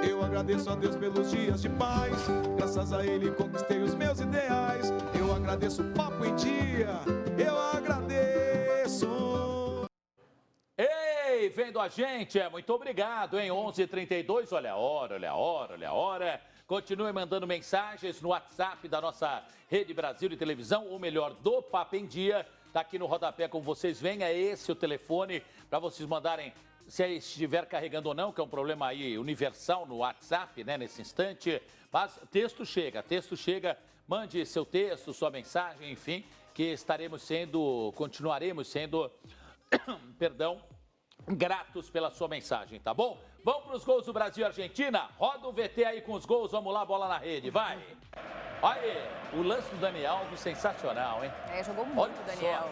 Eu agradeço a Deus pelos dias de paz, graças a Ele conquistei os meus ideais. Eu agradeço o Papo em Dia, eu agradeço. Ei, vendo a gente, muito obrigado, hein? 11h32, olha a hora, olha a hora, olha a hora. Continue mandando mensagens no WhatsApp da nossa Rede Brasil de Televisão, ou melhor, do Papo em Dia. Tá aqui no rodapé, como vocês veem, é esse o telefone para vocês mandarem, se estiver carregando ou não, que é um problema aí universal no WhatsApp, né, nesse instante. Mas texto chega, mande seu texto, sua mensagem, enfim, que continuaremos sendo, perdão, gratos pela sua mensagem, tá bom? Vamos para os gols do Brasil e Argentina? Roda o VT aí com os gols, vamos lá, bola na rede, vai! Olha aí, o lance do Dani Alves, sensacional, hein? Jogou muito o Daniel.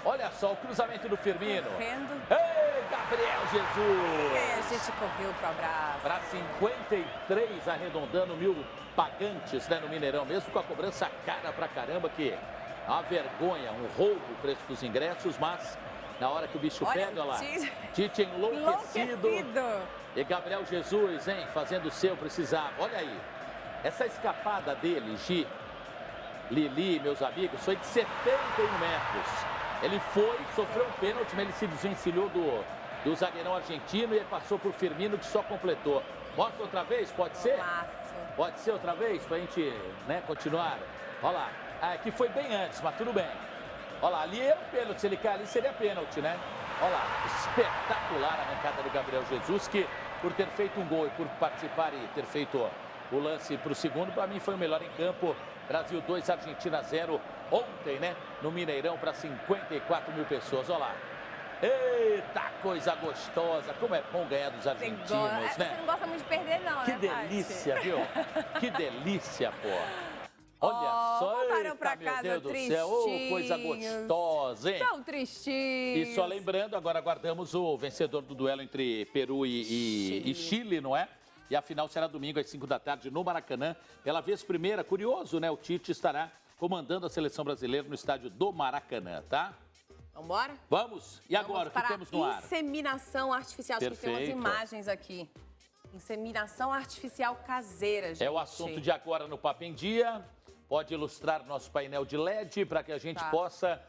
Olha só, o cruzamento do Firmino. Correndo. Ei, Gabriel Jesus! A gente correu pro abraço. Para 53, arredondando 1000 pagantes, né, no Mineirão, mesmo com a cobrança cara pra caramba, que é uma vergonha, um roubo o preço dos ingressos, mas na hora que o bicho pega, olha lá, Tite enlouquecido. E Gabriel Jesus, hein, fazendo o seu, precisava. Olha aí, essa escapada dele, Lili, meus amigos, foi de 71 metros. Ele sofreu um pênalti, mas ele se desvencilhou do zagueirão argentino e ele passou por Firmino, que só completou. Mostra outra vez, pode ser? Pode ser outra vez, pra gente, né, continuar. Olha lá, aqui foi bem antes, mas tudo bem. Olha lá, ali é o pênalti, se ele cair ali seria pênalti, né? Olha lá, espetacular a arrancada do Gabriel Jesus, que por ter feito um gol e por participar e ter feito o lance para o segundo, para mim foi o melhor em campo. Brasil 2, Argentina 0, ontem, né, no Mineirão, para 54 mil pessoas. Olha lá. Eita, coisa gostosa. Como é bom ganhar dos argentinos, né? Você não gosta muito de perder, não, que né, delícia, viu? Que delícia, pô. Olha só, voltaram pra meu casa Deus do céu, coisa gostosa, hein? Tão tristinhos. E só lembrando, agora aguardamos o vencedor do duelo entre Peru e Chile, não é? E a final será domingo às 5 da tarde no Maracanã. Pela vez primeira, curioso, né? O Tite estará comandando a seleção brasileira no estádio do Maracanã, tá? Vambora? Vamos. E agora, o que temos no ar? Inseminação artificial. Acho que tem umas imagens aqui. Inseminação artificial caseira, gente. É o assunto de agora no Papo em Dia. Pode ilustrar nosso painel de LED para que a gente possa...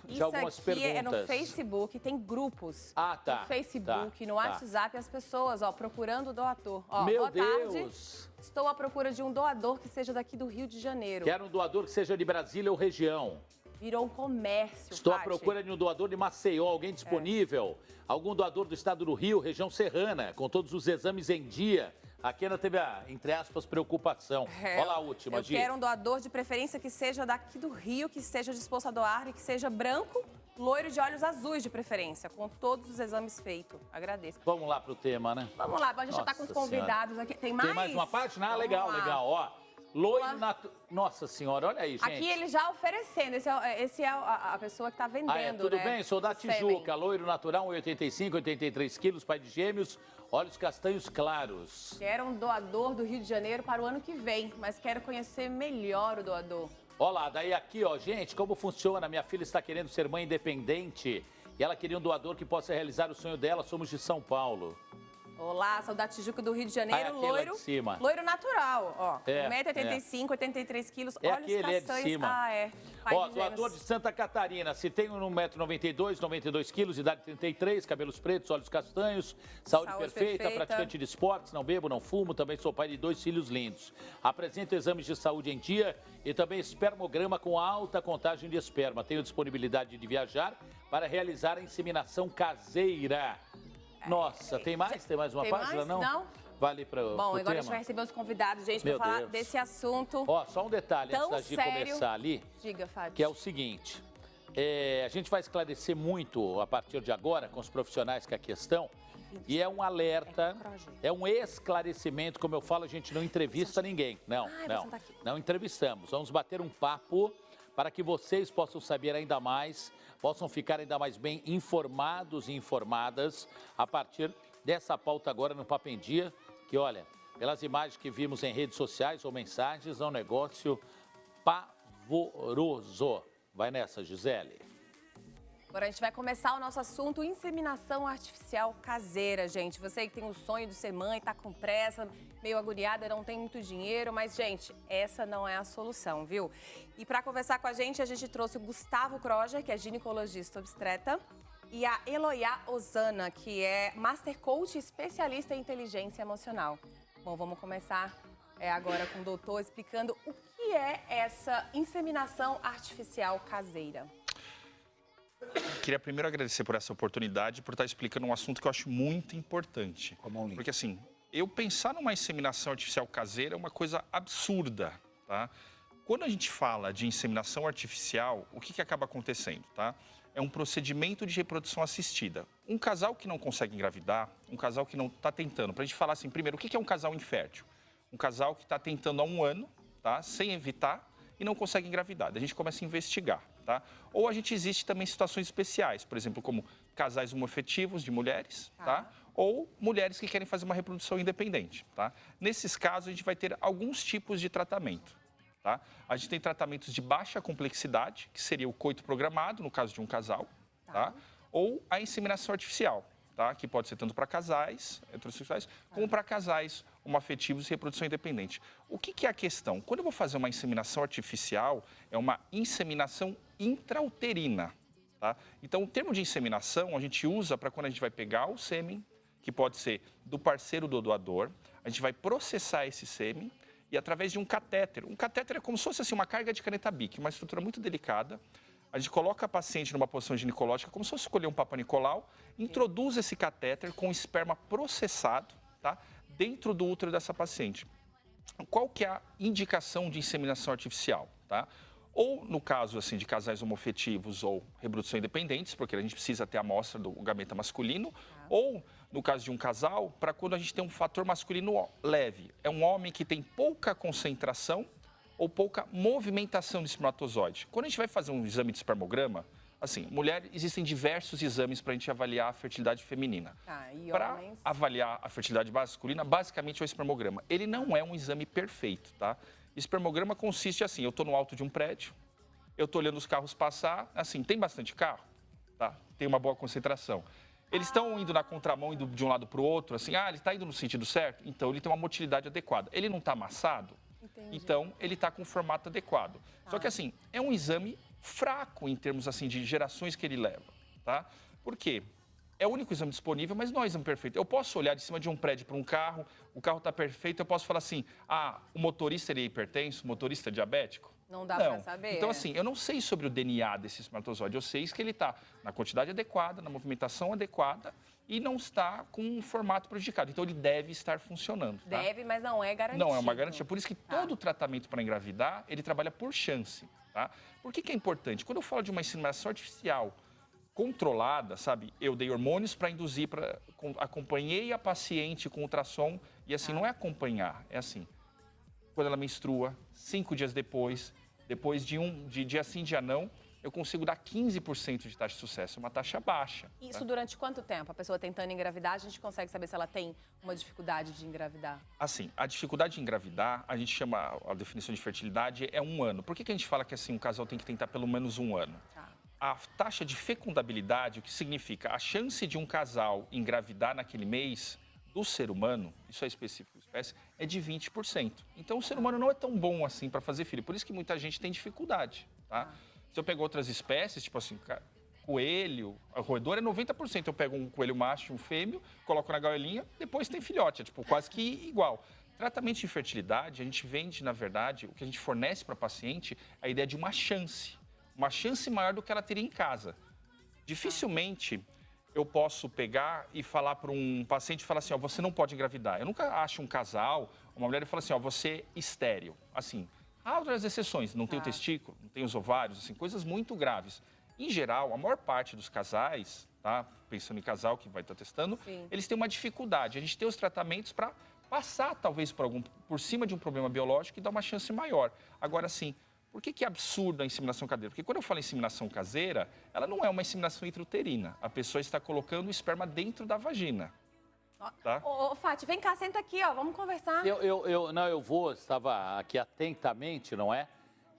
De algumas perguntas. Isso aqui é no Facebook, tem grupos. No Facebook, no WhatsApp, as pessoas, procurando doador. Meu Deus! Tarde. Estou à procura de um doador que seja daqui do Rio de Janeiro. Quero um doador que seja de Brasília ou região. Virou um comércio, Estou à procura de um doador de Maceió, alguém disponível. Algum doador do estado do Rio, região serrana, com todos os exames em dia. Aqui ainda teve a, entre aspas, preocupação. Olha lá a última, Gi. Eu quero um doador de preferência que seja daqui do Rio, que esteja disposto a doar e que seja branco, loiro de olhos azuis de preferência, com todos os exames feitos. Agradeço. Vamos lá pro tema, né? Vamos lá, a gente já tá com os convidados aqui. Tem mais? Tem mais uma página? Legal, legal. Ó, loiro natural. Nossa senhora, olha aí, gente. Aqui ele já oferecendo. Esse é a pessoa que tá vendendo, tudo bem? Sou da Tijuca, loiro natural, 1,85, 83 quilos, pai de gêmeos. Olhos castanhos claros. Quero um doador do Rio de Janeiro para o ano que vem, mas quero conhecer melhor o doador. Olha lá, daí aqui, ó, gente, como funciona? Minha filha está querendo ser mãe independente e ela queria um doador que possa realizar o sonho dela. Somos de São Paulo. Olá, sou da Tijuca do Rio de Janeiro, loiro, loiro natural, ó, 1,85 m, 83 quilos, olhos castanhos. É de cima. Ó, doador de Santa Catarina, se tem 1,92 m, 92 quilos, idade 33, cabelos pretos, olhos castanhos, saúde perfeita, praticante de esportes, não bebo, não fumo, também sou pai de 2 filhos lindos. Apresento exames de saúde em dia e também espermograma com alta contagem de esperma. Tenho disponibilidade de viajar para realizar a inseminação caseira. Nossa, tem mais? Tem mais uma página, não? Não. Vale para o Bom, agora a gente vai receber os convidados, gente, para falar desse assunto. Ó, só um detalhe antes da gente começar ali. Diga, Fábio. Que é o seguinte, a gente vai esclarecer muito a partir de agora com os profissionais que aqui estão. E é um alerta, é um esclarecimento, como eu falo, a gente não entrevista ninguém. Não entrevistamos. Vamos bater um papo para que vocês possam saber ainda mais, possam ficar ainda mais bem informados e informadas a partir dessa pauta agora no Papo em Dia, que olha, pelas imagens que vimos em redes sociais ou mensagens, é um negócio pavoroso. Vai nessa, Gisele. Agora a gente vai começar o nosso assunto inseminação artificial caseira, gente. Você que tem o sonho de ser mãe, tá com pressa, meio agoniada, não tem muito dinheiro, mas, gente, essa não é a solução, viu? E para conversar com a gente trouxe o Gustavo Kroger, que é ginecologista obstetra, e a Eloia Osana, que é Master Coach e especialista em inteligência emocional. Bom, vamos começar agora com o doutor explicando o que é essa inseminação artificial caseira. Queria primeiro agradecer por essa oportunidade, por estar explicando um assunto que eu acho muito importante. Porque assim, eu pensar numa inseminação artificial caseira é uma coisa absurda, tá? Quando a gente fala de inseminação artificial, o que acaba acontecendo, tá? É um procedimento de reprodução assistida. Um casal que não consegue engravidar, um casal que não está tentando. Para a gente falar assim, primeiro, o que é um casal infértil? Um casal que está tentando há 1 ano, tá? Sem evitar e não consegue engravidar. A gente começa a investigar, tá? Ou a gente existe também situações especiais, por exemplo, como casais homoafetivos de mulheres, tá? Ou mulheres que querem fazer uma reprodução independente, tá? Nesses casos, a gente vai ter alguns tipos de tratamento, tá? A gente tem tratamentos de baixa complexidade, que seria o coito programado, no caso de um casal, tá? Ou a inseminação artificial, tá? Que pode ser tanto para casais heterossexuais, como para casais homoafetivos e reprodução independente. O que é a questão? Quando eu vou fazer uma inseminação artificial, é uma inseminação intrauterina, tá? Então, o termo de inseminação a gente usa para quando a gente vai pegar o sêmen, que pode ser do parceiro do doador, a gente vai processar esse sêmen e através de um catéter. Um catéter é como se fosse assim, uma carga de caneta Bic, uma estrutura muito delicada. A gente coloca a paciente numa posição ginecológica, como se fosse escolher um Papa Nicolau, introduz esse catéter com esperma processado, tá? Dentro do útero dessa paciente. Qual que é a indicação de inseminação artificial, tá? Ou no caso assim de casais homoafetivos ou reprodução independentes, porque a gente precisa ter a amostra do gameta masculino, ou no caso de um casal, para quando a gente tem um fator masculino leve. É um homem que tem pouca concentração ou pouca movimentação de espermatozoide. Quando a gente vai fazer um exame de espermograma, assim, mulher, existem diversos exames para a gente avaliar a fertilidade feminina. Para avaliar a fertilidade masculina, basicamente é o espermograma. Ele não é um exame perfeito, tá? Espermograma consiste assim, eu estou no alto de um prédio, eu estou olhando os carros passar, assim, tem bastante carro, tá? Tem uma boa concentração. Eles estão indo na contramão, indo de um lado para o outro, assim, ele está indo no sentido certo? Então, ele tem uma motilidade adequada. Ele não está amassado? Entendi. Então, ele está com o formato adequado. Só que, assim, é um exame fraco em termos, assim, de gerações que ele leva, tá? Por quê? É o único exame disponível, mas não é um exame perfeito. Eu posso olhar de cima de um prédio para um carro, o carro está perfeito, eu posso falar assim, o motorista ele é hipertenso, o motorista é diabético? Não dá para saber. Então, assim, eu não sei sobre o DNA desse espermatozoide, eu sei que ele está na quantidade adequada, na movimentação adequada e não está com um formato prejudicado. Então, ele deve estar funcionando. Tá? Deve, mas não é garantido. Não é uma garantia. Por isso que todo tratamento para engravidar, ele trabalha por chance. Tá? Por que é importante? Quando eu falo de uma inseminação artificial controlada, sabe? Eu dei hormônios para induzir, acompanhei a paciente com ultrassom e assim, não é acompanhar, é assim, quando ela menstrua, 5 dias depois de dia sim, dia não, eu consigo dar 15% de taxa de sucesso, uma taxa baixa. Isso durante quanto tempo? A pessoa tentando engravidar, a gente consegue saber se ela tem uma dificuldade de engravidar? Assim, a dificuldade de engravidar, a gente chama, a definição de fertilidade é 1 ano. Por que a gente fala que assim, um casal tem que tentar pelo menos 1 ano? A taxa de fecundabilidade, o que significa a chance de um casal engravidar naquele mês do ser humano, isso é específico da espécie, é de 20%. Então, o ser humano não é tão bom assim para fazer filho. Por isso que muita gente tem dificuldade, tá? Se eu pego outras espécies, tipo assim, coelho, roedor é 90%. Eu pego um coelho macho e um fêmeo, coloco na gaiolinha, depois tem filhote, é tipo quase que igual. Tratamento de fertilidade, a gente vende, na verdade, o que a gente fornece para a paciente, a ideia de uma chance maior do que ela teria em casa. Dificilmente eu posso pegar e falar para um paciente, falar assim, você não pode engravidar. Eu nunca acho um casal, uma mulher, e fala assim, você é estéril. Assim, há outras exceções, não tem o testículo, não tem os ovários, assim, coisas muito graves. Em geral, a maior parte dos casais, tá? Pensando em casal que vai estar testando, eles têm uma dificuldade. A gente tem os tratamentos para passar, talvez, por cima de um problema biológico e dar uma chance maior. Agora, sim, por que é absurdo a inseminação caseira? Porque quando eu falo inseminação caseira, ela não é uma inseminação intrauterina. A pessoa está colocando o esperma dentro da vagina. Tá? Ô, Fati, vem cá, senta aqui, vamos conversar. Eu estava aqui atentamente, não é?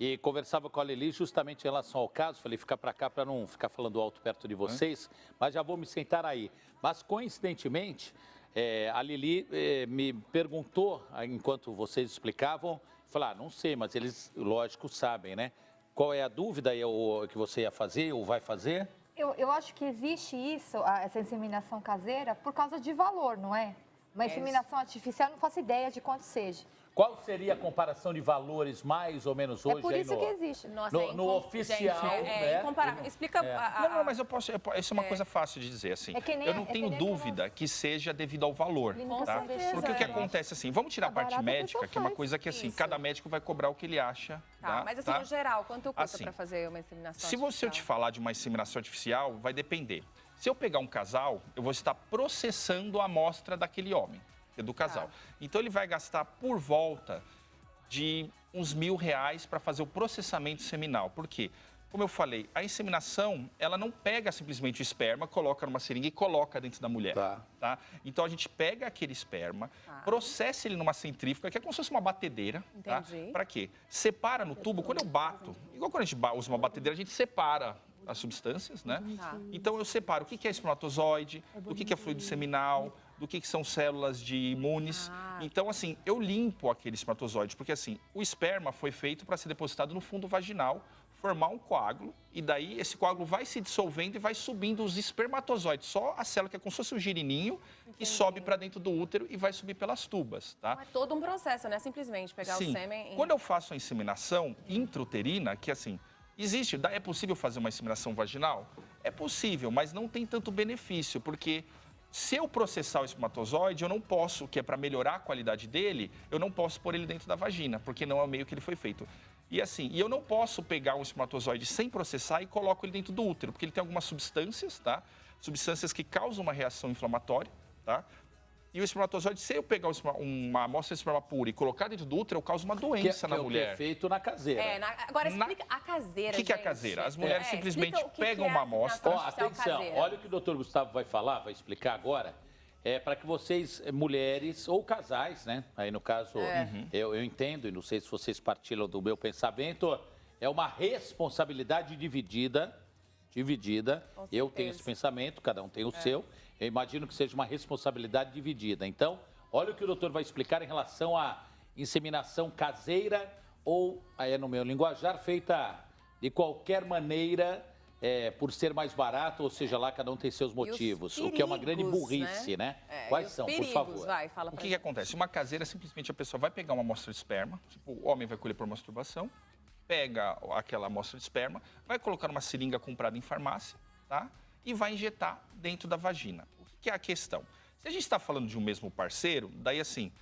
E conversava com a Lili justamente em relação ao caso. Falei, fica para cá para não ficar falando alto perto de vocês, mas já vou me sentar aí. Mas, coincidentemente, a Lili me perguntou, enquanto vocês explicavam, falar, não sei, mas eles, lógico, sabem, né? Qual é a dúvida que você ia fazer ou vai fazer? Eu acho que existe isso, essa inseminação caseira, por causa de valor, não é? Uma inseminação artificial, eu não faço ideia de quanto seja. Qual seria a comparação de valores mais ou menos hoje? É por isso que existe. Nossa, no oficial, gente, né? incomparável. Explica Não, mas eu posso. Isso é uma coisa fácil de dizer, assim. Eu não tenho dúvida que seja devido ao valor, tá? Porque o que acontece, assim, vamos tirar a parte médica, que é uma coisa que, assim, cada médico vai cobrar o que ele acha. Tá, mas assim, no geral, quanto custa para fazer uma inseminação artificial? Se eu te falar de uma inseminação artificial, vai depender. Se eu pegar um casal, eu vou estar processando a amostra daquele homem, do casal. Então, ele vai gastar por volta de uns R$1.000 para fazer o processamento seminal. Por quê? Como eu falei, a inseminação, ela não pega simplesmente o esperma, coloca numa seringa e coloca dentro da mulher. Tá? Então, a gente pega aquele esperma, processa ele numa centrífuga, que é como se fosse uma batedeira. Entendi. Tá? Para quê? Separa no tubo. Quando eu bato, igual quando a gente usa uma batedeira, a gente separa as substâncias, né? Então, eu separo o que é espermatozoide, do que é fluido seminal, do que são células de imunes. Então, assim, eu limpo aquele espermatozoide, porque, assim, o esperma foi feito para ser depositado no fundo vaginal, formar um coágulo, e daí esse coágulo vai se dissolvendo e vai subindo os espermatozoides, só a célula que é como se fosse um girininho, que sobe para dentro do útero e vai subir pelas tubas, tá? É todo um processo, né? Simplesmente pegar o sêmen... Quando eu faço a inseminação intrauterina, que, assim, é possível fazer uma inseminação vaginal? É possível, mas não tem tanto benefício, porque se eu processar o espermatozoide, eu não posso, que é para melhorar a qualidade dele, eu não posso pôr ele dentro da vagina, porque não é o meio que ele foi feito. E assim, eu não posso pegar um espermatozoide sem processar e coloco ele dentro do útero, porque ele tem algumas substâncias, tá? Substâncias que causam uma reação inflamatória, tá? E o espermatozoide, se eu pegar uma amostra de esperma pura e colocar dentro do útero, eu causo uma doença na mulher. Que é feito na caseira. Agora explica a caseira, O que é a caseira? As mulheres simplesmente pegam uma amostra... Atenção, olha o que o doutor Gustavo vai falar, vai explicar agora. Para que vocês, mulheres ou casais, né? Aí no caso, eu entendo, e não sei se vocês partilham do meu pensamento, é uma responsabilidade dividida. Eu tenho esse pensamento, cada um tem o seu. Eu imagino que seja uma responsabilidade dividida. Então, olha o que o doutor vai explicar em relação à inseminação caseira ou, aí é no meu linguajar, feita de qualquer maneira, por ser mais barato, ou seja lá, cada um tem seus motivos. Perigos, o que é uma grande burrice, né? Quais são, por favor? O que acontece? Uma caseira, simplesmente a pessoa vai pegar uma amostra de esperma, tipo, o homem vai colher por masturbação, pega aquela amostra de esperma, vai colocar numa seringa comprada em farmácia, tá? E vai injetar dentro da vagina. O que é a questão? Se a gente está falando de um mesmo parceiro, daí assim,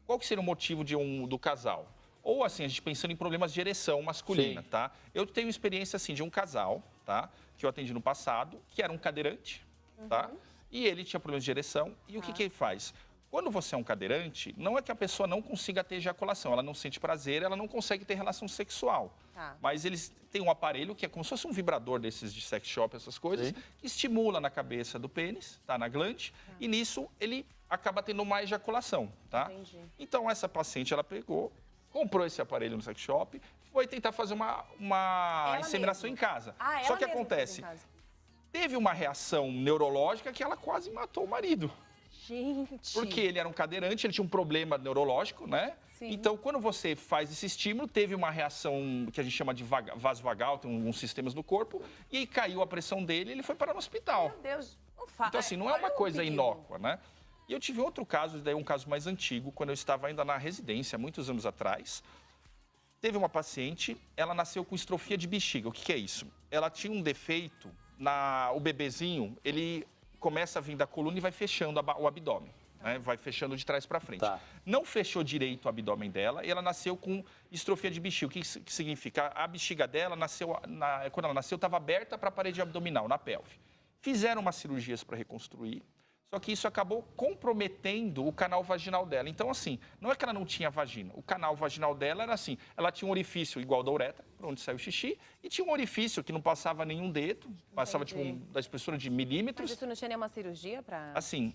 qual que seria o motivo do casal? Ou assim, a gente pensando em problemas de ereção masculina, tá? Eu tenho experiência assim de um casal, tá? Que eu atendi no passado, que era um cadeirante, tá? E ele tinha problemas de ereção. E o que ele faz? Quando você é um cadeirante, não é que a pessoa não consiga ter ejaculação, ela não sente prazer, ela não consegue ter relação sexual. Mas eles têm um aparelho que é como se fosse um vibrador desses de sex shop, essas coisas, que estimula na cabeça do pênis, tá? Na glande, e nisso ele acaba tendo uma ejaculação, tá? Então essa paciente, ela pegou, comprou esse aparelho no sex shop, foi tentar fazer uma inseminação em casa. Só que acontece, teve uma reação neurológica que ela quase matou o marido. Gente! Porque ele era um cadeirante, ele tinha um problema neurológico, né? Então, quando você faz esse estímulo, teve uma reação que a gente chama de vasovagal, tem alguns sistemas no corpo, e aí caiu a pressão dele e ele foi parar no hospital. Meu Deus, não faz. Então, assim, não é uma coisa inócua, né? E eu tive outro caso, daí um caso mais antigo, quando eu estava ainda na residência, muitos anos atrás. Teve uma paciente, ela nasceu com estrofia de bexiga. O que é isso? Ela tinha um defeito, o bebezinho, ele começa a vir da coluna e vai fechando o abdômen, né? Vai fechando de trás para frente. Não fechou direito o abdômen dela e ela nasceu com estrofia de bexiga. O que significa? A bexiga dela, quando ela nasceu, estava aberta para a parede abdominal, na pelve. Fizeram umas cirurgias para reconstruir, só que isso acabou comprometendo o canal vaginal dela. Então, assim, não é que ela não tinha vagina. O canal vaginal dela era assim, ela tinha um orifício igual da uretra, por onde saiu o xixi, e tinha um orifício que não passava nenhum dedo, passava tipo da espessura de milímetros. Mas isso não tinha nenhuma cirurgia para... Assim,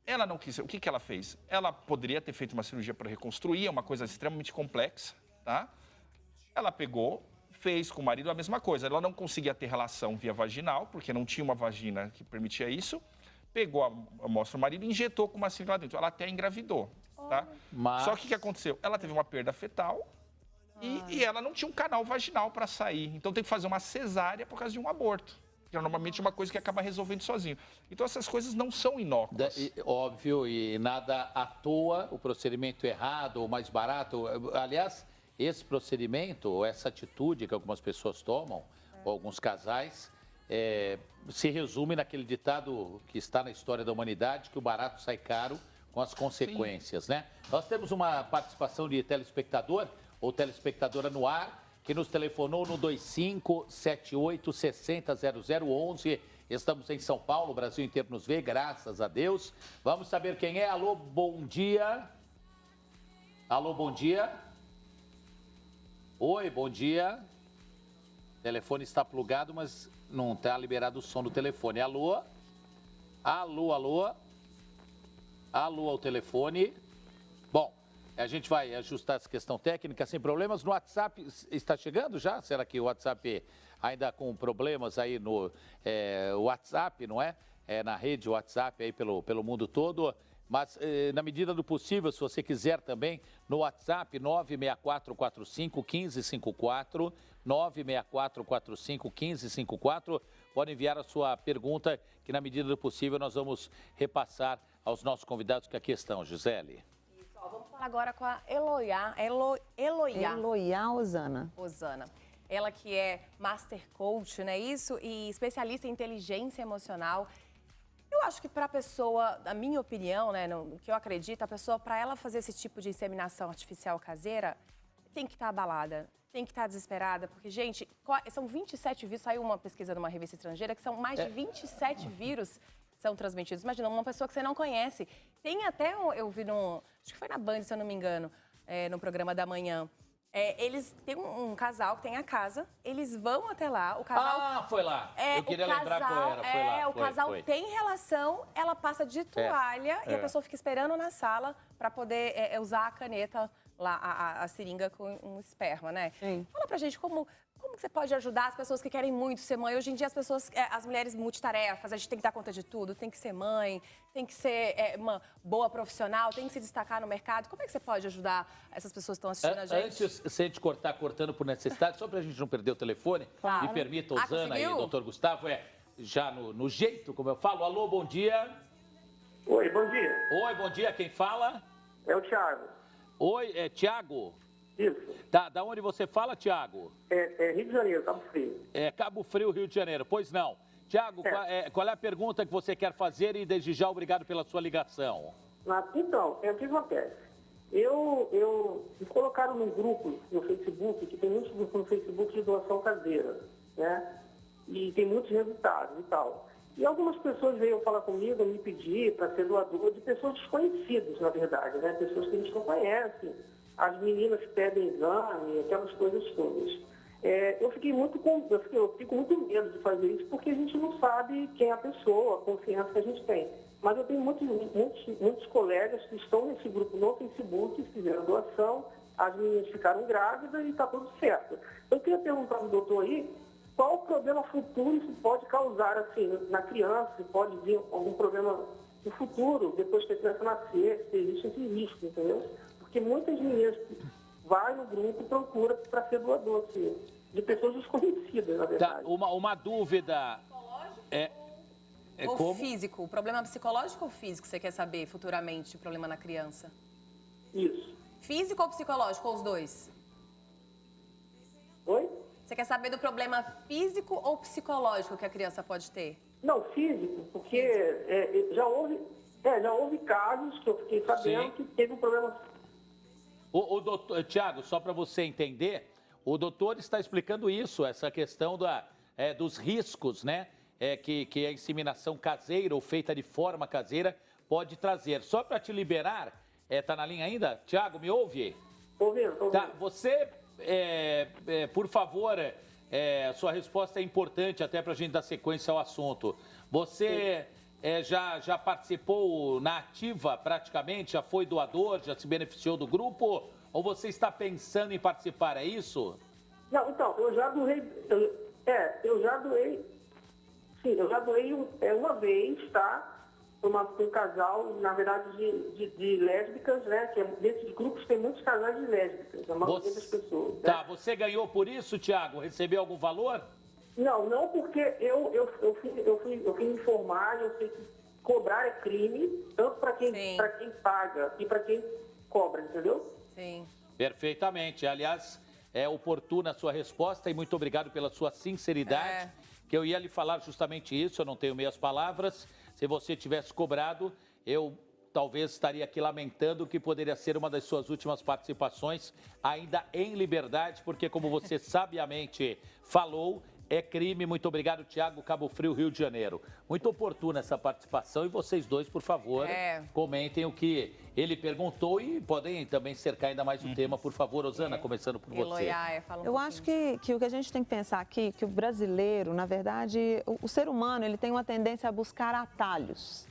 ela não quis... O que ela fez? Ela poderia ter feito uma cirurgia para reconstruir, é uma coisa extremamente complexa, tá? Ela pegou, fez com o marido a mesma coisa. Ela não conseguia ter relação via vaginal, porque não tinha uma vagina que permitia isso. Pegou a amostra do marido e injetou com uma seringa lá dentro. Ela até engravidou, tá? Só que o que aconteceu? Ela teve uma perda fetal e ela não tinha um canal vaginal para sair. Então tem que fazer uma cesárea por causa de um aborto. Que é normalmente uma coisa que acaba resolvendo sozinho. Então essas coisas não são inócuas. Óbvio, e nada à toa, o procedimento errado ou mais barato. Aliás, esse procedimento, ou essa atitude que algumas pessoas tomam, ou alguns casais, se resume naquele ditado que está na história da humanidade, que o barato sai caro com as consequências, né? Nós temos uma participação de telespectador ou telespectadora no ar, que nos telefonou no 2578-600011. Estamos em São Paulo, o Brasil inteiro nos vê, graças a Deus. Vamos saber quem é. Alô, bom dia. Alô, bom dia. Oi, bom dia. O telefone está plugado, mas não está liberado o som do telefone. Alô? Alô, alô? Alô ao telefone. Bom, a gente vai ajustar essa questão técnica sem problemas. No WhatsApp, está chegando já? Será que o WhatsApp ainda com problemas aí no WhatsApp, não é? Na rede WhatsApp aí pelo mundo todo. Mas, na medida do possível, se você quiser também, no WhatsApp 96445-1554, 96445-1554, pode enviar a sua pergunta, que na medida do possível nós vamos repassar aos nossos convidados que aqui estão, Gisele. Isso, ó, vamos falar agora com a Eloiá Osana. Ela que é Master Coach, né, isso? E especialista em inteligência emocional. Eu acho que para a pessoa, na minha opinião, né, no que eu acredito, a pessoa, para ela fazer esse tipo de inseminação artificial caseira, tem que estar abalada, tem que estar desesperada, porque, gente, são 27 vírus, saiu uma pesquisa numa revista estrangeira, que são mais de 27 vírus que são transmitidos. Imagina, uma pessoa que você não conhece. Tem até, eu vi acho que foi na Band, se eu não me engano, no programa da manhã. Eles têm um casal que tem a casa, eles vão até lá, o casal... foi lá. Eu queria lembrar qual era, foi lá. O casal tem relação, ela passa de toalha e a pessoa fica esperando na sala para poder usar a caneta lá, a seringa com um esperma, né? Sim. Fala pra gente como que você pode ajudar as pessoas que querem muito ser mãe? Hoje em dia as mulheres multitarefas, a gente tem que dar conta de tudo, tem que ser mãe, tem que ser uma boa profissional, tem que se destacar no mercado. Como é que você pode ajudar essas pessoas que estão assistindo a gente? Antes, sem te cortando por necessidade, só pra gente não perder o telefone, me permita, Osana e doutor Gustavo, já no jeito, como eu falo. Alô, bom dia. Oi, bom dia. Oi, bom dia, quem fala? É o Thiago. Oi, Thiago? Isso. Tá, da onde você fala, Thiago? Rio de Janeiro, Cabo Frio. Cabo Frio, Rio de Janeiro. Pois não. Thiago, qual é a pergunta que você quer fazer e desde já obrigado pela sua ligação. Então, o que acontece? Me colocaram num grupo no Facebook, que tem muitos grupos no Facebook de doação caseira, né? E tem muitos resultados e tal. E algumas pessoas veio falar comigo, me pedir para ser doador de pessoas desconhecidas, na verdade, né? Pessoas que a gente não conhece. As meninas pedem exame, aquelas coisas todas. Eu fico muito medo de fazer isso, porque a gente não sabe quem é a pessoa, a confiança que a gente tem. Mas eu tenho muitos colegas que estão nesse grupo no Facebook, fizeram doação, as meninas ficaram grávidas e está tudo certo. Eu queria perguntar ao doutor aí, qual o problema futuro isso pode causar assim, na criança, se pode vir algum problema no futuro, depois que a criança nascer, se existe esse risco, entendeu? Porque muitas meninas vão no grupo e procuram para ser doador, assim, de pessoas desconhecidas, na verdade. Tá, uma dúvida. Ou como? físico? O problema psicológico ou físico você quer saber futuramente, o problema na criança? Isso. Físico ou psicológico, ou os dois? Oi? Você quer saber do problema físico ou psicológico que a criança pode ter? Não, físico, porque já houve casos que eu fiquei sabendo que teve um problema. O doutor, Thiago, só para você entender, o doutor está explicando isso, essa questão dos riscos, né? Que a inseminação caseira ou feita de forma caseira pode trazer. Só para te liberar, tá na linha ainda? Thiago, me ouve? Tô ouvindo. Tá, você, por favor, sua resposta é importante até para a gente dar sequência ao assunto. Você já participou na ativa praticamente? Já foi doador? Já se beneficiou do grupo? Ou você está pensando em participar, é isso? Não, então, eu já doei. Eu já doei. Sim, eu já doei uma vez, tá? Para um casal, na verdade, de lésbicas, né? Que desses grupos tem muitos casais de lésbicas, a maioria das pessoas. Tá, você ganhou por isso, Tiago? Recebeu algum valor? Não, porque eu fui informar, eu sei que cobrar é crime, tanto para quem paga e para quem cobra, entendeu? Sim. Perfeitamente. Aliás, é oportuna a sua resposta e muito obrigado pela sua sinceridade. Que eu ia lhe falar justamente isso, eu não tenho meias palavras. Se você tivesse cobrado, eu talvez estaria aqui lamentando que poderia ser uma das suas últimas participações, ainda em liberdade, porque como você sabiamente falou, é crime. Muito obrigado, Tiago, Cabo Frio, Rio de Janeiro. Muito oportuna essa participação e vocês dois, por favor, comentem o que ele perguntou e podem também cercar ainda mais o tema, por favor. Osana, começando por você. Eu acho que o que a gente tem que pensar aqui, que o brasileiro, na verdade, o ser humano, ele tem uma tendência a buscar atalhos,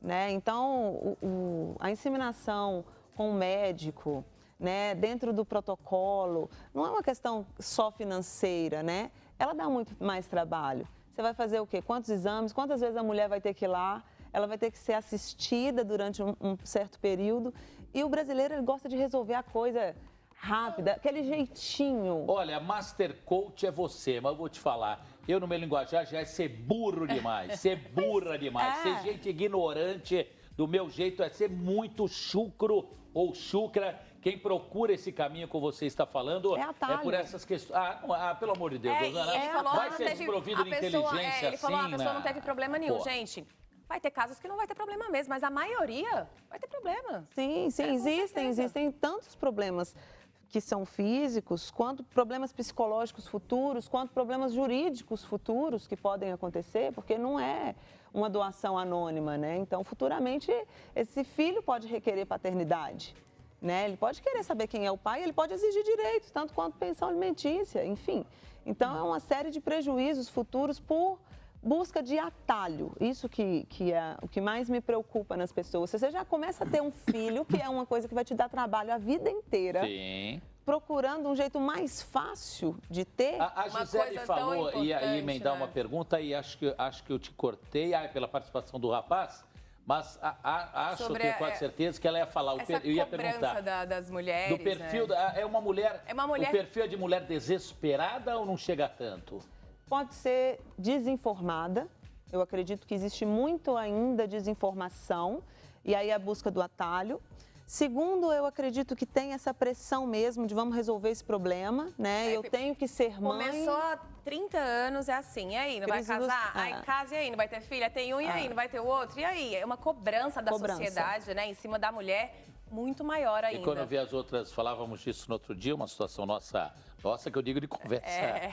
né? Então, a inseminação com o médico, né, dentro do protocolo, não é uma questão só financeira, né? Ela dá muito mais trabalho. Você vai fazer o quê? Quantos exames? Quantas vezes a mulher vai ter que ir lá? Ela vai ter que ser assistida durante um certo período. E o brasileiro, ele gosta de resolver a coisa rápida, aquele jeitinho. Olha, Master Coach é você, mas eu vou te falar. Eu, no meu linguajar, já é ser burro demais, ser burra demais, ser gente ignorante. Do meu jeito, é ser muito chucro ou chucra. Quem procura esse caminho que você está falando é por essas questões. Pelo amor de Deus, Osana, vai ser desprovido de inteligência ele falou, a assim, pessoa não teve problema nenhum, gente. Vai ter casos que não vai ter problema mesmo, mas a maioria vai ter problema. Sim, existem tantos problemas que são físicos, quanto problemas psicológicos futuros, quanto problemas jurídicos futuros que podem acontecer, porque não é uma doação anônima, né? Então, futuramente, esse filho pode requerer paternidade, né? Ele pode querer saber quem é o pai, ele pode exigir direitos, tanto quanto pensão alimentícia, enfim. Então, é uma série de prejuízos futuros por busca de atalho. Isso que é o que mais me preocupa nas pessoas. Você já começa a ter um filho, que é uma coisa que vai te dar trabalho a vida inteira. Sim. Procurando um jeito mais fácil de ter. A Gisele falou, ia emendar uma pergunta e acho que eu te cortei pela participação do rapaz, mas tenho quase certeza que ela ia falar. Eu ia perguntar. Das mulheres. Do perfil, é uma mulher. O perfil é de mulher desesperada ou não chega a tanto? Pode ser desinformada. Eu acredito que existe muito ainda desinformação e aí a busca do atalho. Segundo, eu acredito que tem essa pressão mesmo de vamos resolver esse problema, né? Eu tenho que ser mãe. Começou há 30 anos, é assim, e aí, não vai casar? Aí casa, e aí, não vai ter filha? Tem um, e aí, não vai ter o outro? E aí? É uma cobrança da sociedade, né, em cima da mulher, muito maior ainda. E quando eu vi as outras, falávamos disso no outro dia, uma situação nossa que eu digo de conversa.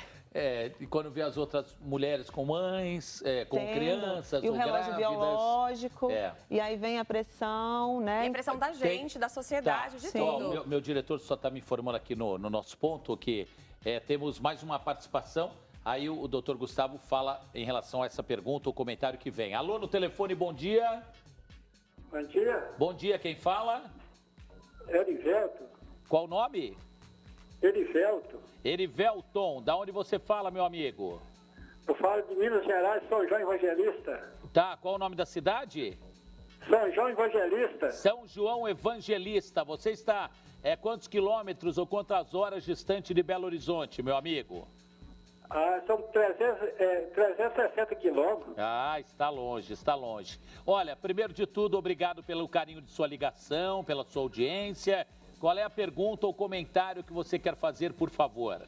E quando eu vi as outras mulheres com mães, com crianças, e o relógio grávidas, biológico, e aí vem a pressão, né? E a pressão da gente, da sociedade, de tudo. Meu diretor só está me informando aqui no nosso ponto que temos mais uma participação. Aí o doutor Gustavo fala em relação a essa pergunta, o comentário que vem. Alô, no telefone, bom dia. Bom dia. Bom dia, quem fala? Erivelto. Qual o nome? Erivelto. Erivelton, da onde você fala, meu amigo? Eu falo de Minas Gerais, São João Evangelista. Tá, qual o nome da cidade? São João Evangelista. São João Evangelista. Você está quantos quilômetros ou quantas horas distante de Belo Horizonte, meu amigo? São 360 quilômetros. Está longe, está longe. Olha, primeiro de tudo, obrigado pelo carinho de sua ligação, pela sua audiência. Qual é a pergunta ou comentário que você quer fazer, por favor?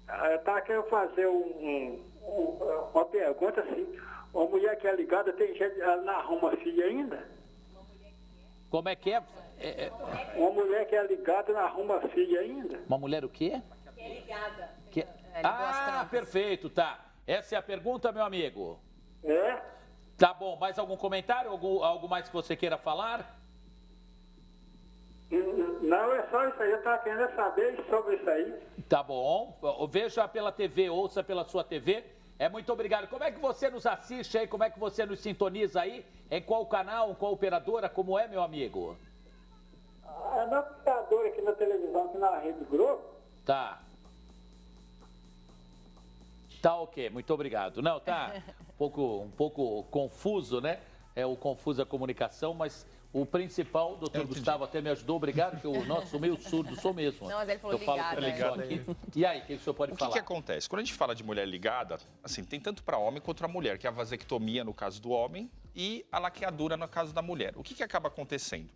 Eu estava querendo fazer uma pergunta assim. Uma mulher que é ligada, tem gente, ela não arruma filho ainda? Como é que é? Uma mulher que é ligada não arruma filho ainda? Uma mulher o quê? Que é ligada. Perfeito, tá. Essa é a pergunta, meu amigo? É? Tá bom, mais algum comentário? Algo mais que você queira falar? Não, é só isso aí. Eu estava querendo saber sobre isso aí. Tá bom. Veja pela TV, ouça pela sua TV. Muito obrigado. Como é que você nos assiste aí? Como é que você nos sintoniza aí? Em qual canal, em qual operadora? Como é, meu amigo? Na computadora aqui na televisão, aqui na Rede Globo. Tá. Tá ok, muito obrigado. Não, tá um pouco confuso, né? É o confuso a comunicação, mas o principal, o doutor Gustavo até me ajudou, obrigado, porque eu sou meio surdo, sou mesmo. Não, mas ele falou eu falo ligado, aqui. E aí, o que o senhor pode falar? O que acontece? Quando a gente fala de mulher ligada, assim, tem tanto para homem quanto para mulher, que é a vasectomia no caso do homem e a laqueadura no caso da mulher. O que acaba acontecendo?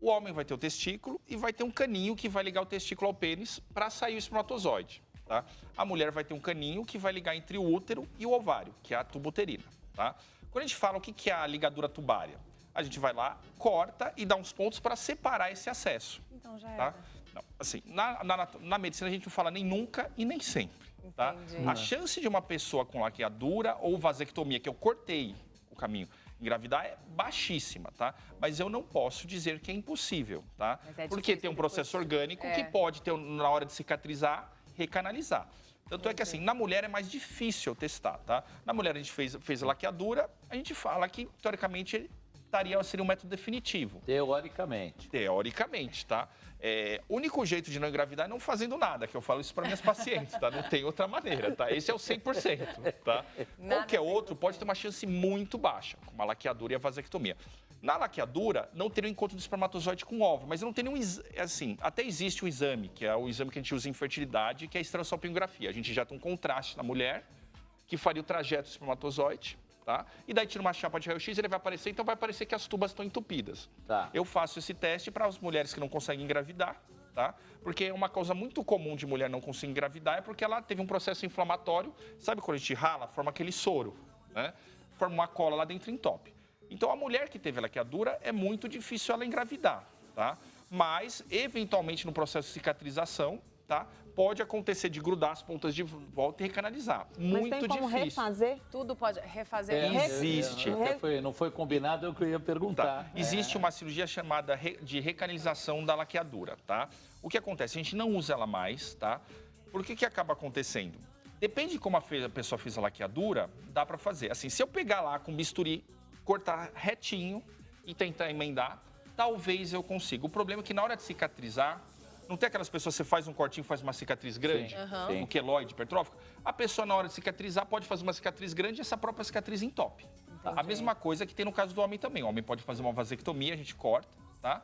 O homem vai ter o testículo e vai ter um caninho que vai ligar o testículo ao pênis para sair o espermatozoide. Tá? A mulher vai ter um caninho que vai ligar entre o útero e o ovário, que é a tuba uterina. Tá? Quando a gente fala o que é a ligadura tubária, a gente vai lá, corta e dá uns pontos para separar esse acesso. Então já tá? Não, assim, na medicina a gente não fala nem nunca e nem sempre. Tá? A chance de uma pessoa com laqueadura ou vasectomia, que eu cortei o caminho, engravidar é baixíssima, tá? Mas eu não posso dizer que é impossível, tá? Porque tem um processo orgânico que pode ter, na hora de cicatrizar, recanalizar. Tanto é que, assim, na mulher é mais difícil testar, tá? Na mulher a gente fez a laqueadura, a gente fala que, teoricamente, seria um método definitivo. Teoricamente. Teoricamente, tá? O único jeito de não engravidar é não fazendo nada, que eu falo isso para minhas pacientes, tá? Não tem outra maneira, tá? Esse é o 100%, tá? Qualquer outro pode ter uma chance muito baixa, como a laqueadura e a vasectomia. Na laqueadura, não teria o encontro do espermatozoide com o óvulo, mas não tem nenhum, assim, até existe um exame, que é o exame que a gente usa em fertilidade, que é a estereossalpingografia. A gente injeta um contraste na mulher, que faria o trajeto do espermatozoide, tá? E daí tira uma chapa de raio-x, ele vai aparecer, então vai aparecer que as tubas estão entupidas. Tá. Eu faço esse teste para as mulheres que não conseguem engravidar, tá? Porque é uma causa muito comum de mulher não conseguir engravidar é porque ela teve um processo inflamatório, sabe quando a gente rala, forma aquele soro, né? Forma uma cola lá dentro e entope. Então, a mulher que teve laqueadura é muito difícil ela engravidar, tá? Mas, eventualmente, no processo de cicatrização, tá? Pode acontecer de grudar as pontas de volta e recanalizar. Muito Mas tem como difícil. refazer? Tudo pode refazer. Existe. Não foi combinado, é o que eu ia perguntar. Tá. Existe uma cirurgia chamada de recanalização da laqueadura, tá? O que acontece? A gente não usa ela mais, tá? Por que acaba acontecendo? Depende de como a pessoa fez a laqueadura, dá pra fazer. Assim, se eu pegar lá com bisturi, cortar retinho e tentar emendar, talvez eu consiga. O problema é que na hora de cicatrizar, não tem aquelas pessoas que você faz um cortinho e faz uma cicatriz grande? Sim. Um queloide hipertrófico? A pessoa, na hora de cicatrizar, pode fazer uma cicatriz grande e essa própria cicatriz entope. A mesma coisa que tem no caso do homem também. O homem pode fazer uma vasectomia, a gente corta, tá?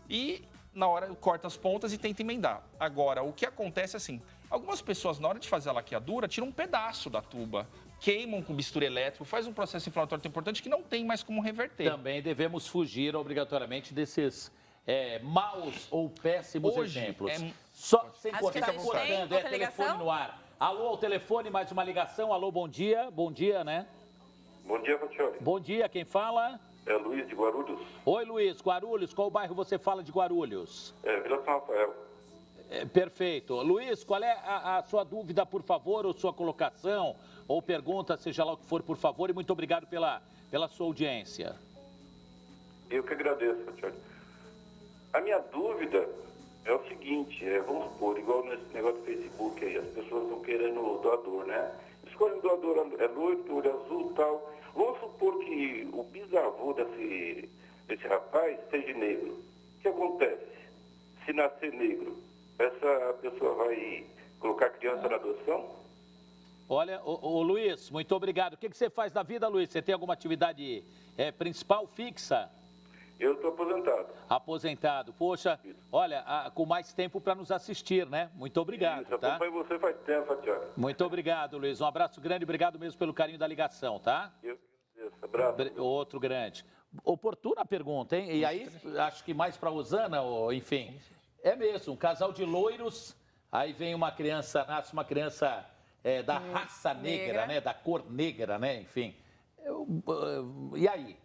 E na hora corta as pontas e tenta emendar. Agora, o que acontece é assim, algumas pessoas, na hora de fazer a laqueadura, tiram um pedaço da tuba, queimam com bisturi elétrico, faz um processo inflamatório tão importante que não tem mais como reverter. Também devemos fugir obrigatoriamente desses maus ou péssimos exemplos. Só sem cortando, telefone no ar. Alô, ao telefone, mais uma ligação. Alô, bom dia. Bom dia, né? Bom dia, Fatioli. Bom dia, quem fala? É Luiz de Guarulhos. Oi, Luiz, Guarulhos. Qual bairro você fala de Guarulhos? Vila São Rafael. Perfeito. Luiz, qual é a sua dúvida, por favor, ou sua colocação, ou pergunta, seja lá o que for, por favor, e muito obrigado pela sua audiência. Eu que agradeço, Fatioli. A minha dúvida é o seguinte, vamos supor, igual nesse negócio do Facebook aí, as pessoas estão querendo doador, né? Escolhem doador, é loiro, olho azul e tal. Vamos supor que o bisavô desse rapaz seja negro. O que acontece? Se nascer negro, essa pessoa vai colocar a criança na adoção? Olha, ô Luiz, muito obrigado. O que você faz na vida, Luiz? Você tem alguma atividade principal, fixa? Eu estou aposentado. Aposentado. Poxa, olha, com mais tempo para nos assistir, né? Muito obrigado, Isso, tá? acompanho você faz tempo, Fatioli. Muito obrigado, Luiz. Um abraço grande, obrigado mesmo pelo carinho da ligação, tá? Eu que agradeço. Abraço. Outro grande. Oportuna pergunta, hein? E aí, acho que mais para a Osana, ou enfim. É mesmo, um casal de loiros, aí vem uma criança, nasce uma criança da raça negra, né? Da cor negra, né? Enfim. E aí?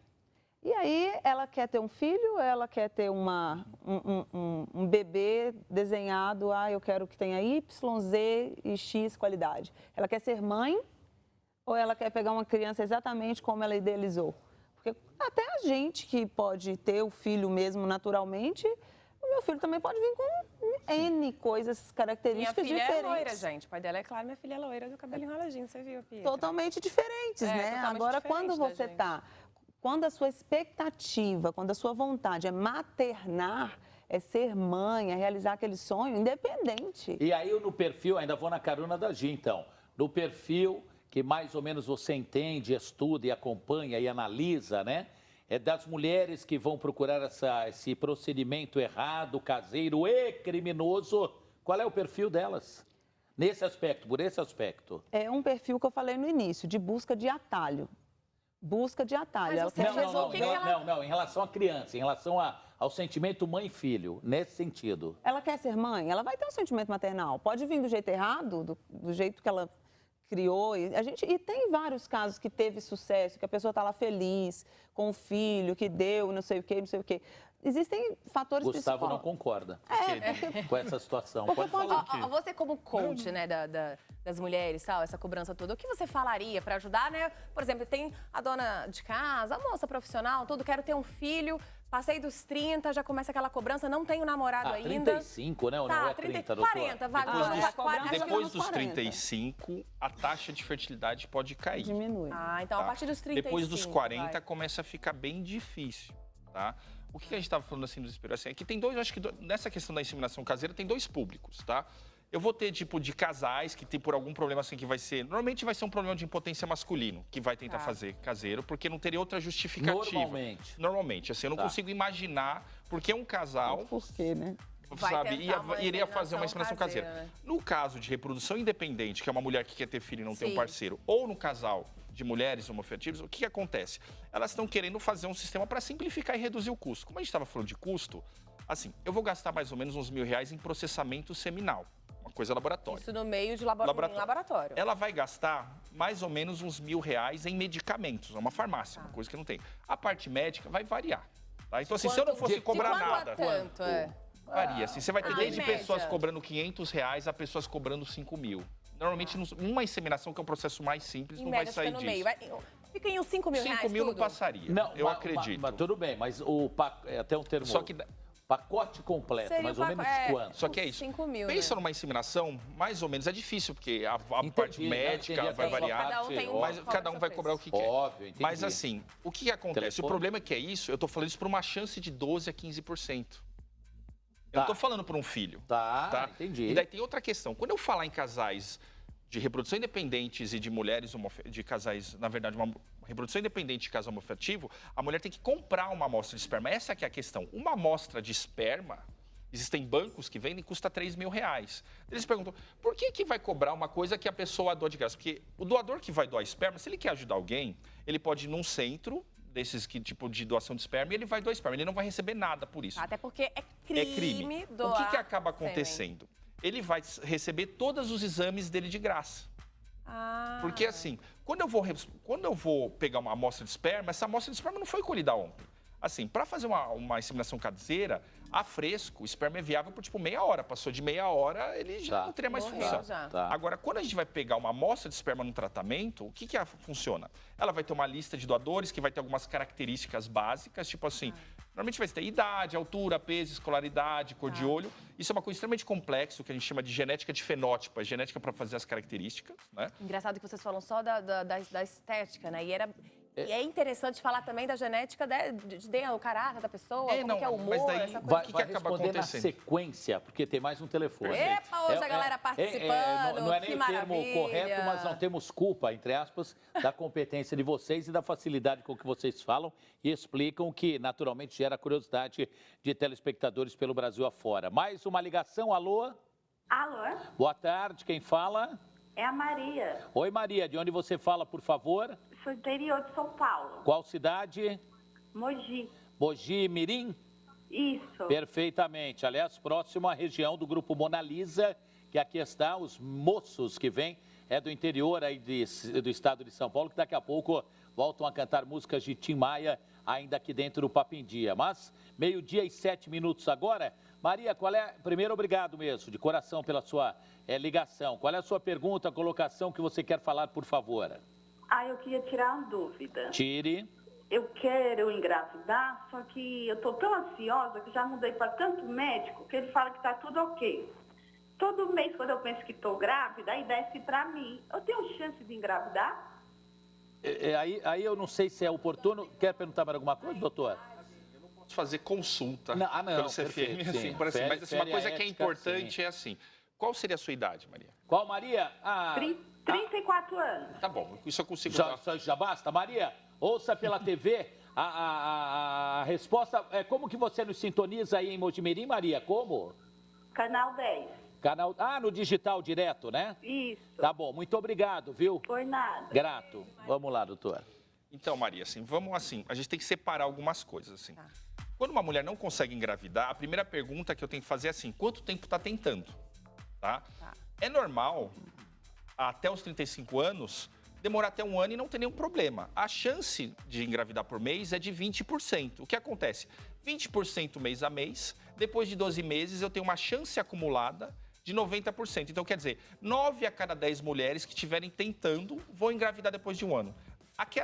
E aí, ela quer ter um filho, ela quer ter um bebê desenhado, eu quero que tenha Y, Z e X qualidade. Ela quer ser mãe ou ela quer pegar uma criança exatamente como ela idealizou? Porque até a gente que pode ter o filho mesmo naturalmente, o meu filho também pode vir com N coisas, características diferentes. Minha filha é loira, gente. O pai dela é claro, minha filha é loira do cabelo enroladinho, você viu, Pietra? Totalmente diferentes, né? Totalmente Agora, diferente quando você está... Quando a sua expectativa, quando a sua vontade é maternar, é ser mãe, é realizar aquele sonho independente. E aí eu no perfil, ainda vou na carona da Gi, então, no perfil que mais ou menos você entende, estuda e acompanha e analisa, né? É das mulheres que vão procurar esse procedimento errado, caseiro e criminoso. Qual é o perfil delas? Nesse aspecto, por esse aspecto. É um perfil que eu falei no início, de busca de atalho. Busca de atalho. Mas você Não, em relação à criança, em relação ao sentimento mãe e filho, nesse sentido. Ela quer ser mãe, ela vai ter um sentimento maternal. Pode vir do jeito errado, do jeito que ela criou. E tem vários casos que teve sucesso, que a pessoa está lá feliz com o filho, que deu, não sei o quê, não sei o quê. Existem fatores Gustavo não concorda com essa situação. Porque Pode falar. Você como coach, né, das mulheres, tal, essa cobrança toda, o que você falaria para ajudar, né? Por exemplo, tem a dona de casa, a moça profissional, tudo, quero ter um filho, passei dos 30, já começa aquela cobrança, não tenho namorado ainda. 35, né? Ou Tá, não é 30, 40, vai. Depois dos 35, a taxa de fertilidade pode cair. Diminui. Então a partir dos 35. Depois dos 40 começa a ficar bem difícil, tá? O que a gente estava falando assim do desespero? Assim, é que tem dois, acho que nessa questão da inseminação caseira tem dois públicos, tá? Eu vou ter tipo de casais que tem por algum problema assim que vai ser, normalmente vai ser um problema de impotência masculino que vai tentar fazer caseiro, porque não teria outra justificativa. Normalmente, assim, eu não consigo imaginar porque um casal, por quê, né? Sabe, iria fazer uma inseminação caseira. Né? No caso de reprodução independente, que é uma mulher que quer ter filho e não tem um parceiro, ou no casal de mulheres homoafetivas, o que acontece? Elas estão querendo fazer um sistema para simplificar e reduzir o custo. Como a gente estava falando de custo, assim, eu vou gastar mais ou menos uns R$1.000 em processamento seminal, uma coisa laboratória. Isso no meio de laboratório. Ela vai gastar mais ou menos uns R$1.000 em medicamentos, é uma farmácia, uma coisa que não tem. A parte médica vai variar, tá? Então, assim, se eu não fosse cobrar nada... Varia, assim, você vai ter desde pessoas cobrando R$500 a pessoas cobrando 5.000. Normalmente, numa inseminação, que é o processo mais simples, não vai sair disso. Fica em uns R$5.000. 5.000 não passaria, eu acredito. Mas tudo bem, mas até um termo... Só que... Pacote completo, seria mais ou menos quanto? Só que é isso. 5.000, pensa numa inseminação, mais ou menos, é difícil, porque a parte médica vai variar. Mas cada um vai cobrar o que quer. Óbvio, entendi. Mas assim, o que acontece? O problema é que é isso, eu tô falando isso por uma chance de 12% a 15%. Eu não tô falando por um filho. Tá, entendi. E daí tem outra questão. Quando eu falar em casais de reprodução independentes e de mulheres, de casais, na verdade, uma reprodução independente de casal homoafetivo, a mulher tem que comprar uma amostra de esperma. Essa que é a questão. Uma amostra de esperma, existem bancos que vendem, custa R$3.000. Eles perguntam, por que vai cobrar uma coisa que a pessoa doa de graça? Porque o doador que vai doar esperma, se ele quer ajudar alguém, ele pode ir num centro desses tipo de doação de esperma e ele vai doar esperma. Ele não vai receber nada por isso. Até porque é crime doar. O que acaba acontecendo? Ele vai receber todos os exames dele de graça. Porque assim, quando eu vou pegar uma amostra de esperma, essa amostra de esperma não foi colhida ontem. Assim, para fazer uma inseminação caseira, a fresco, o esperma é viável por tipo meia hora. Passou de meia hora, ele já não teria mais função. Agora, quando a gente vai pegar uma amostra de esperma no tratamento, o que funciona? Ela vai ter uma lista de doadores que vai ter algumas características básicas, tipo assim, normalmente vai ter idade, altura, peso, escolaridade, cor de olho. Isso é uma coisa extremamente complexa, que a gente chama de genética de fenótipo, é genética para fazer as características, né? Engraçado que vocês falam só da estética, né? E é interessante falar também da genética o caráter da pessoa, como que é o humor, mas daí, essa coisa. O que acaba acontecendo? Na sequência, porque tem mais um telefone. Epa, hoje a galera participando, não é nem que o termo maravilha. correto, mas não temos culpa, entre aspas, da competência de vocês e da facilidade com que vocês falam e explicam, que naturalmente gera curiosidade de telespectadores pelo Brasil afora. Mais uma ligação, alô? Alô? Boa tarde, quem fala? É a Maria. Oi, Maria, de onde você fala, por favor? Sou do interior de São Paulo. Qual cidade? Mogi. Mogi Mirim? Isso. Perfeitamente. Aliás, próximo à região do grupo Mona Lisa, que aqui está, os moços que vêm, do interior aí do estado de São Paulo, que daqui a pouco voltam a cantar músicas de Tim Maia, ainda aqui dentro do Papindia. Mas, 12:07 agora. Maria, primeiro, obrigado mesmo, de coração, pela sua ligação. Qual é a sua pergunta, a colocação que você quer falar, por favor? Eu queria tirar uma dúvida. Tire. Eu quero engravidar, só que eu tô tão ansiosa que já mudei para tanto médico que ele fala que tá tudo ok. Todo mês, quando eu penso que tô grávida, aí desce para mim. Eu tenho chance de engravidar? Aí eu não sei se é oportuno. Quer perguntar mais alguma coisa, doutor? fazer consulta não, pelo CFM, perfeito, assim, sim. por assim. Mas assim, uma coisa que é ética, importante sim. é assim, qual seria a sua idade, Maria? Qual, Maria? 34 anos. Tá bom, isso eu consigo já basta. Maria, ouça pela TV a resposta. Como que você nos sintoniza aí em Mojimirim, Maria? Como? Canal 10. No digital direto, né? Isso. Tá bom, muito obrigado, viu? Por nada. Grato. Vamos lá, doutor. Então, Maria, a gente tem que separar algumas coisas, assim. Tá. Quando uma mulher não consegue engravidar, a primeira pergunta que eu tenho que fazer é assim, quanto tempo está tentando, tá? É normal, até os 35 anos, demorar até 1 ano e não ter nenhum problema. A chance de engravidar por mês é de 20%. O que acontece? 20% mês a mês, depois de 12 meses eu tenho uma chance acumulada de 90%. Então, quer dizer, 9 a cada 10 mulheres que estiverem tentando vão engravidar depois de 1 ano. Aqui,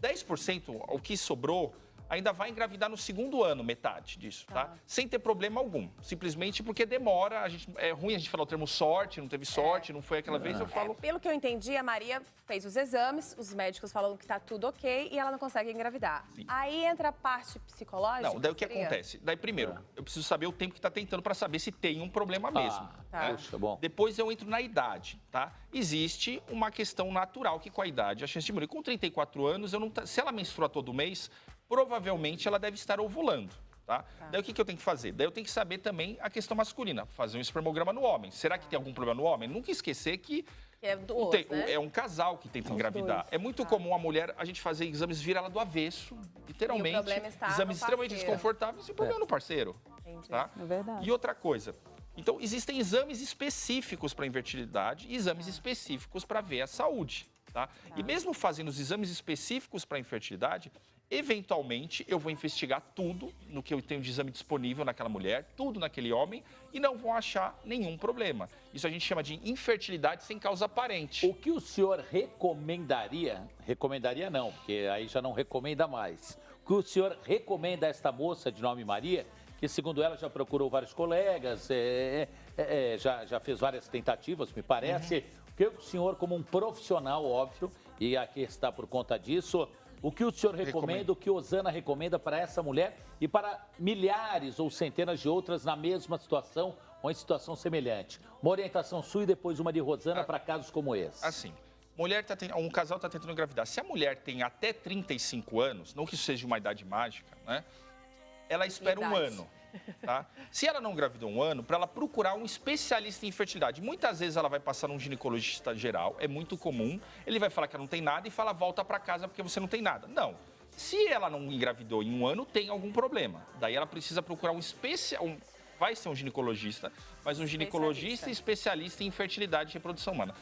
10%, o que sobrou, ainda vai engravidar no 2º ano, metade disso, tá? Sem ter problema algum. Simplesmente porque demora, é ruim a gente falar o termo sorte, não teve sorte, não foi aquela vez, eu falo... Pelo que eu entendi, a Maria fez os exames, os médicos falaram que tá tudo ok e ela não consegue engravidar. Sim. Aí entra a parte psicológica? Não, daí o que seria? acontece? Daí, primeiro, eu preciso saber o tempo que está tentando para saber se tem um problema mesmo. tá. Puxa, bom. Depois eu entro na idade, tá? Existe uma questão natural que com a idade, a chance de morrer. Com 34 anos, se ela menstrua todo mês, provavelmente ela deve estar ovulando, tá? Daí o que eu tenho que fazer? Daí eu tenho que saber também a questão masculina, fazer um espermograma no homem. Será que tem algum problema no homem? Nunca esquecer que é um casal que tenta engravidar. É muito comum a mulher, a gente fazer exames virar ela do avesso, literalmente. E o problema está exames no extremamente parceiro. desconfortáveis e o problema é no parceiro. Entendi. Tá? É verdade. E outra coisa, então existem exames específicos para infertilidade e exames específicos para ver a saúde, tá? E mesmo fazendo os exames específicos para infertilidade, eventualmente eu vou investigar tudo no que eu tenho de exame disponível naquela mulher, tudo naquele homem, e não vão achar nenhum problema. Isso a gente chama de infertilidade sem causa aparente. O que o senhor recomendaria não, porque aí já não recomenda mais. O que o senhor recomenda a esta moça de nome Maria, que segundo ela já procurou vários colegas, já fez várias tentativas, me parece. O que o senhor, como um profissional, óbvio, e aqui está por conta disso, o que o senhor recomenda, o que Osana recomenda para essa mulher e para milhares ou centenas de outras na mesma situação ou em situação semelhante? Uma orientação sua e depois uma de Rosana para casos como esse. Assim, um casal está tentando engravidar. Se a mulher tem até 35 anos, não que isso seja uma idade mágica, né? Ela espera um ano, tá? Se ela não engravidou 1 ano, para ela procurar um especialista em infertilidade. Muitas vezes ela vai passar num ginecologista geral, é muito comum. Ele vai falar que ela não tem nada e fala, volta para casa porque você não tem nada. Não. Se ela não engravidou em 1 ano, tem algum problema. Daí ela precisa procurar vai ser um ginecologista, mas um ginecologista especialista em infertilidade e reprodução humana.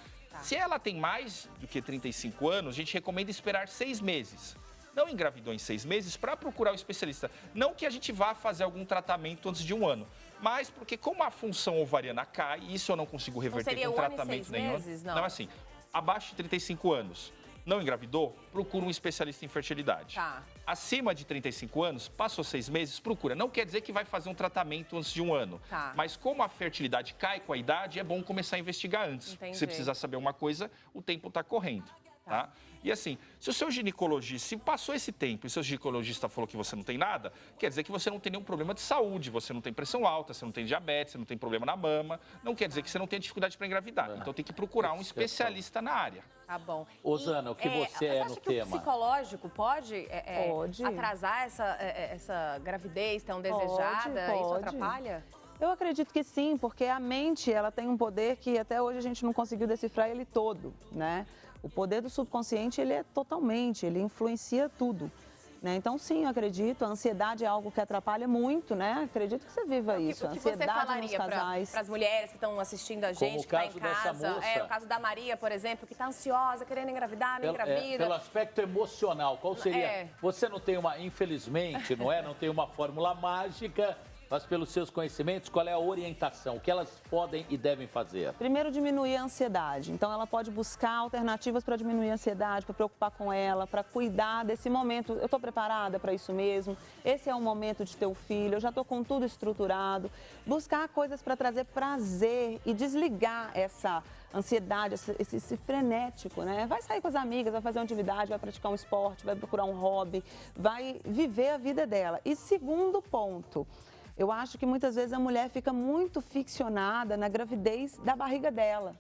Se ela tem mais do que 35 anos, a gente recomenda esperar 6 meses. Não engravidou em 6 meses para procurar o especialista. Não que a gente vá fazer algum tratamento antes de 1 ano, mas porque como a função ovariana cai, isso eu não consigo reverter com tratamento nenhum. Não, assim, abaixo de 35 anos, não engravidou, procura um especialista em fertilidade. Tá. Acima de 35 anos, passou 6 meses, procura. Não quer dizer que vai fazer um tratamento antes de 1 ano. Tá. Mas como a fertilidade cai com a idade, é bom começar a investigar antes. Entendi. Se precisar saber uma coisa, o tempo está correndo. Tá? E assim, se o seu ginecologista, se passou esse tempo e o seu ginecologista falou que você não tem nada, quer dizer que você não tem nenhum problema de saúde, você não tem pressão alta, você não tem diabetes, você não tem problema na mama, não quer dizer que você não tem dificuldade para engravidar. Então tem que procurar um especialista na área. Tá bom. Osana, o que você é no que tema? O psicológico pode, Pode. atrasar essa gravidez tão desejada? Pode. Isso atrapalha? Eu acredito que sim, porque a mente ela tem um poder que até hoje a gente não conseguiu decifrar ele todo, né? O poder do subconsciente, ele ele influencia tudo, né? Então, sim, eu acredito, a ansiedade é algo que atrapalha muito, né? Acredito que você viva isso, a ansiedade nos falaria casais. para as mulheres que estão assistindo a gente, Como o que está caso em dessa casa? moça. O caso da Maria, por exemplo, que está ansiosa, querendo engravidar, não engravida. Pelo aspecto emocional, qual seria? Você não tem infelizmente, não tem uma fórmula mágica mas pelos seus conhecimentos, qual é a orientação? O que elas podem e devem fazer? Primeiro, diminuir a ansiedade. Então, ela pode buscar alternativas para diminuir a ansiedade, para preocupar com ela, para cuidar desse momento. Eu estou preparada para isso mesmo? Esse é o momento de ter o filho, eu já estou com tudo estruturado. Buscar coisas para trazer prazer e desligar essa ansiedade, esse frenético, né? Vai sair com as amigas, vai fazer uma atividade, vai praticar um esporte, vai procurar um hobby, vai viver a vida dela. E segundo ponto, eu acho que muitas vezes a mulher fica muito ficcionada na gravidez da barriga dela.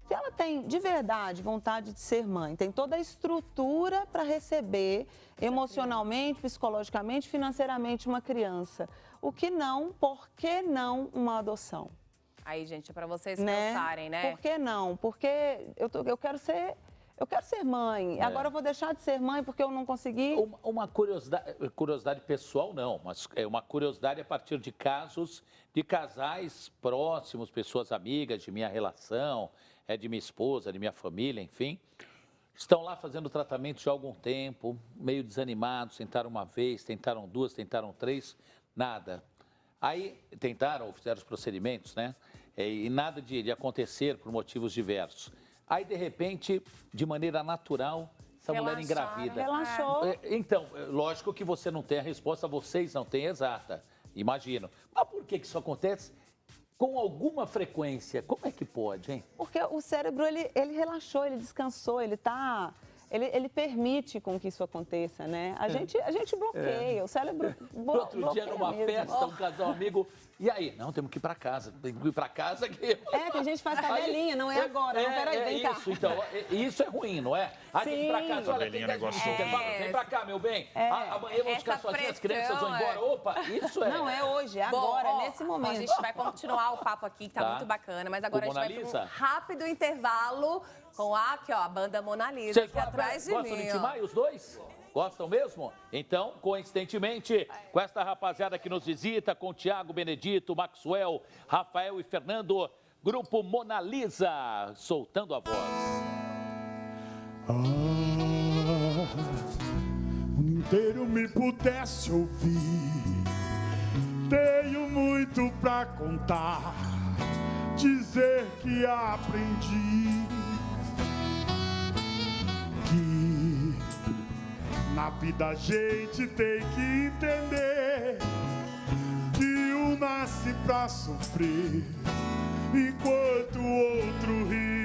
Se ela tem de verdade vontade de ser mãe, tem toda a estrutura para receber emocionalmente, psicologicamente, financeiramente uma criança, por que não uma adoção? Aí, gente, é para vocês pensarem, né? Por que não? Porque eu quero ser mãe. Agora eu vou deixar de ser mãe porque eu não consegui. Uma curiosidade pessoal, não, mas é uma curiosidade a partir de casos de casais próximos, pessoas amigas de minha relação, de minha esposa, de minha família, enfim. Estão lá fazendo tratamentos de algum tempo, meio desanimados, tentaram uma vez, tentaram duas, tentaram três, nada. Aí tentaram, fizeram os procedimentos, né? E nada de acontecer por motivos diversos. Aí, de repente, de maneira natural, essa mulher engravida. Relaxou. Então, lógico que você não tem a resposta, vocês não têm exata, imagino. Mas por que isso acontece com alguma frequência? Como é que pode, hein? Porque o cérebro, ele relaxou, ele descansou, ele permite com que isso aconteça, né? A gente bloqueia, o cérebro bloqueia. Outro dia, numa festa, um casal amigo, e aí? Não, temos que ir para casa. Tem que ir para casa. Tem gente que faz tabelinha, não é agora. Não, peraí, vem cá. Isso, então, isso é ruim, não é? Aí tem que ir para casa, olha, tem 10 minutos, vem para cá, meu bem. Amanhã eu vou ficar sozinho, as crianças vão embora. Opa, isso é... Não, é hoje, é agora, nesse momento. A gente vai continuar o papo aqui, que tá muito bacana, mas agora a gente vai para um rápido intervalo com a banda Mona Lisa aqui atrás de mim. Gostam de Tim Maia, os dois? Gostam mesmo? Então, coincidentemente, com esta rapaziada que nos visita, com Tiago, Benedito, Maxwell, Rafael e Fernando, grupo Mona Lisa, soltando a voz. O mundo inteiro me pudesse ouvir, tenho muito pra contar, dizer que aprendi que na vida a gente tem que entender que um nasce pra sofrer enquanto o outro ri.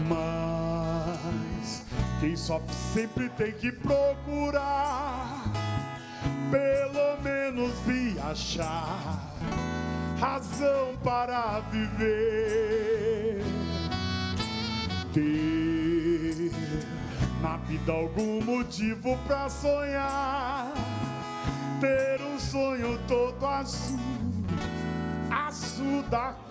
Mas quem sofre sempre tem que procurar, pelo menos viajar, razão para viver. Ter na vida algum motivo pra sonhar, ter um sonho todo azul, azul da cor.